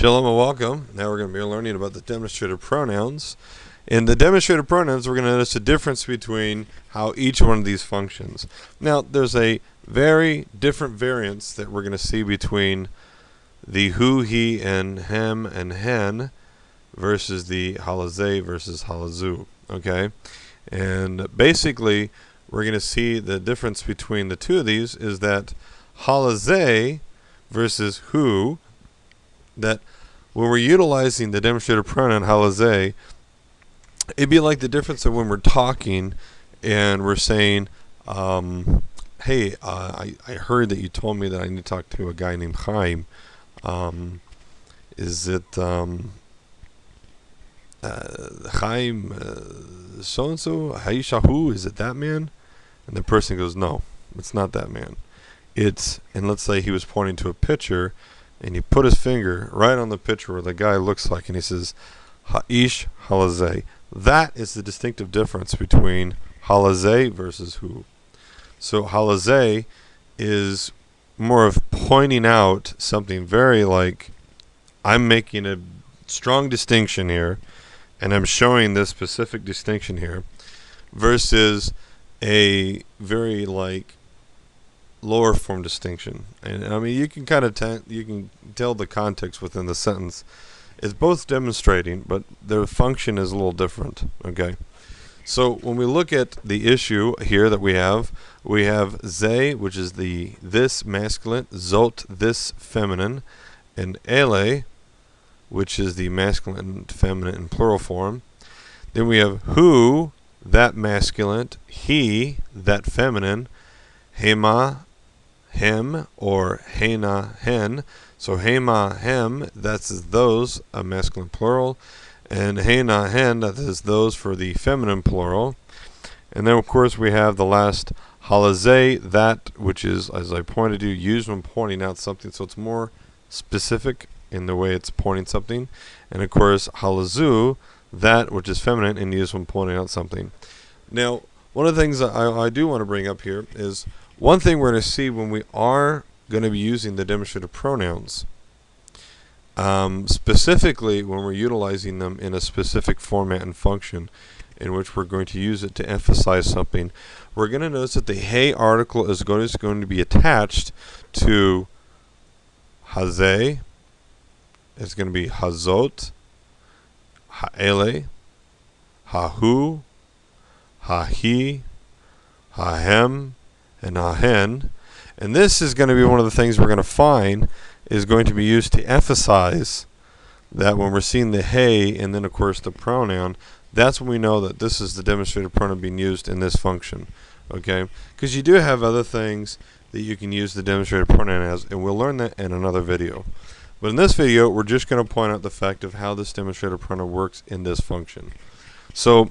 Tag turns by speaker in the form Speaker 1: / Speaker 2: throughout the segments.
Speaker 1: Shalom and welcome. Now we're going to be learning about the demonstrative pronouns. In the demonstrative pronouns, we're going to notice the difference between how each one of these functions. Now, there's a very different variance that we're going to see between the who, he, and him, and hen versus the halazeh versus halazu. Okay? And basically, we're going to see the difference between the two of these is that halazeh versus who, that when we're utilizing the demonstrative pronoun halazeh, it'd be like the difference of when we're talking and we're saying, hey, I heard that you told me that I need to talk to a guy named Chaim. Is it Chaim so-and-so? Haishahu? Is it that man? And the person goes, no, it's not that man. It's, and let's say he was pointing to a picture, and he put his finger right on the picture where the guy looks like, and he says, Ha'ish halazeh. That is the distinctive difference between halazeh versus who. So halazeh is more of pointing out something very like, I'm making a strong distinction here, and I'm showing this specific distinction here, versus a very like lower form distinction. And I mean, you can kind of you can tell the context within the sentence. It's both demonstrating, but their function is a little different. Okay, so when we look at the issue here that we have ze, which is the this masculine, zot this feminine, and ele, which is the masculine, feminine, and plural form. Then we have who, that masculine, he, that feminine, hema, him, or hena, hen. So hema, hem, that's those, a masculine plural, and hena, hen, that is those for the feminine plural. And then of course we have the last halazeh, that which is, as I pointed to, used when pointing out something, so it's more specific in the way it's pointing something. And of course halazu, that which is feminine and used when pointing out something. Now, one of the things that I do want to bring up here is one thing we're going to see when we are going to be using the demonstrative pronouns, specifically when we're utilizing them in a specific format and function in which we're going to use it to emphasize something. We're going to notice that the hey article is going to be attached to hazeh. It's going to be hazot, ha'ele, hahu, hahi, hahem, and hahen. And this is going to be one of the things we're going to find is going to be used to emphasize that when we're seeing the hey and then of course the pronoun, that's when we know that this is the demonstrative pronoun being used in this function. Okay? Because you do have other things that you can use the demonstrative pronoun as, and we'll learn that in another video. But in this video, we're just going to point out the fact of how this demonstrative pronoun works in this function. So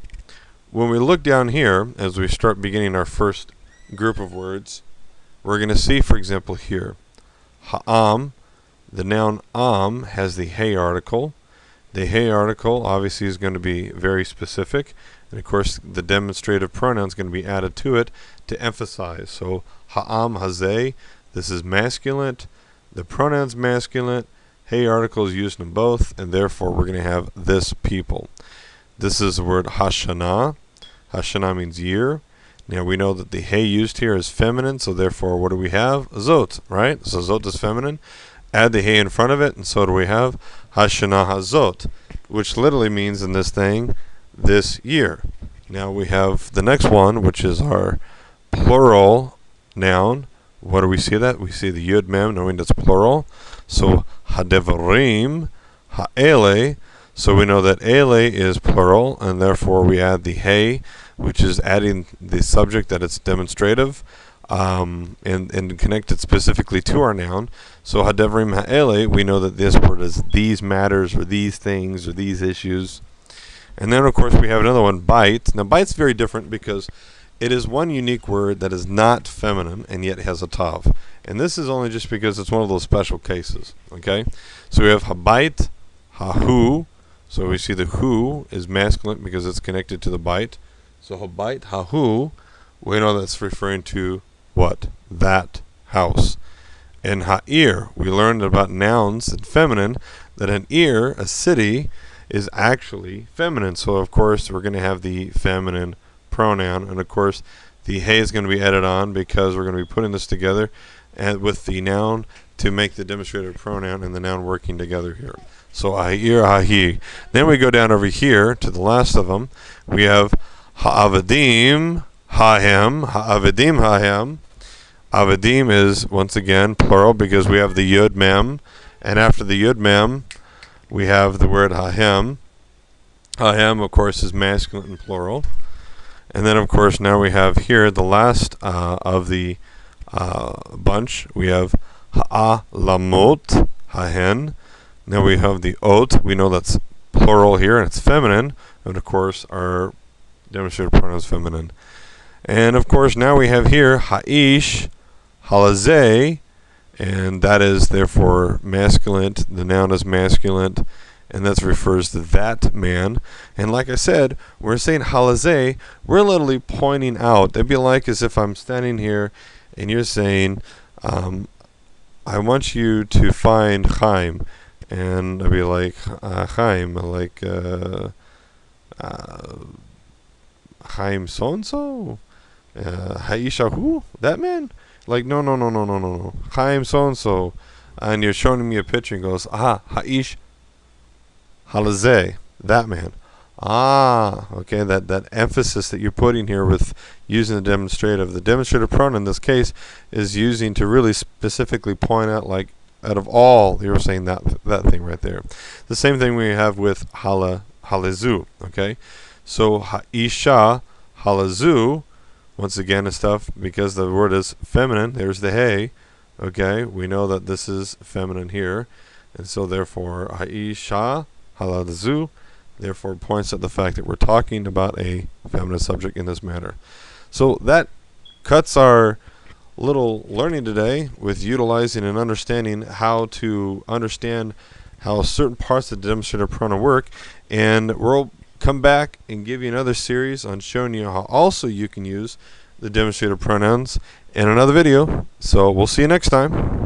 Speaker 1: when we look down here, as we start beginning our first group of words, we're going to see, for example, here, ha'am, the noun am has the hey article. The hey article obviously is going to be very specific, and of course the demonstrative pronoun is going to be added to it to emphasize. So ha'am hazeh, this is masculine, the pronoun's masculine, hey article is used in both, and therefore we're going to have this people. This is the word Hashanah. Hashanah means year. Now we know that the hey used here is feminine, so therefore what do we have? Zot, right? So zot is feminine. Add the hey in front of it, and so do we have Hashanah hazot, which literally means in this thing, this year. Now we have the next one, which is our plural noun. What do we see that? We see the yud mem, knowing that's plural. So hadevarim, ha'ele. So we know that ele is plural, and therefore we add the hey, which is adding the subject that it's demonstrative, and connect it specifically to our noun. So hadevarim ha'ele, we know that this word is these matters, or these things, or these issues. And then of course we have another one, bite. Now bite's very different because it is one unique word that is not feminine and yet has a tav. And this is only just because it's one of those special cases. Okay? So we have habait, hahu. So we see the who is masculine because it's connected to the bite. So habait, hahu, we know that's referring to what? That house. And ha'ir, we learned about nouns and feminine, that an ear, a city, is actually feminine. So of course we're going to have the feminine pronoun, and of course the hey is going to be added on because we're going to be putting this together and with the noun to make the demonstrative pronoun and the noun working together here. So ha'ir, hahi. Then we go down over here to the last of them. We have ha'avadim, hahem, ha'avadim, hahem. Avadim is, once again, plural because we have the yud mem, and after the yud mem, we have the word hahem. Hahem, of course, is masculine and plural. And then, of course, now we have here the last of the bunch. We have ha'alamot, hahen. Now we have the ot. We know that's plural here, and it's feminine. And, of course, our demonstrative pronoun is feminine. And, of course, now we have here ha'ish, halazeh, and that is therefore masculine. The noun is masculine, and that refers to that man. And like I said, we're saying halazeh, we're literally pointing out. It'd be like as if I'm standing here and you're saying, I want you to find Chaim. And I'd be like, Chaim, like Chaim so-and-so? Haishahu? That man? Like, no. Chaim so-and-so. And you're showing me a picture and goes, Haish halazeh, that man. Okay, that emphasis that you're putting here with using the demonstrative. The demonstrative pronoun in this case is using to really specifically point out, like, out of all, you were saying that thing right there. The same thing we have with halazu, okay? So, ha'isha halazu, once again, and stuff, because the word is feminine, there's the hey, okay? We know that this is feminine here, and so therefore, ha'isha halazu, therefore points at the fact that we're talking about a feminine subject in this matter. So that cuts our little learning today with utilizing and understanding how to understand how certain parts of the demonstrative pronoun work, and we'll come back and give you another series on showing you how also you can use the demonstrative pronouns in another video. So we'll see you next time.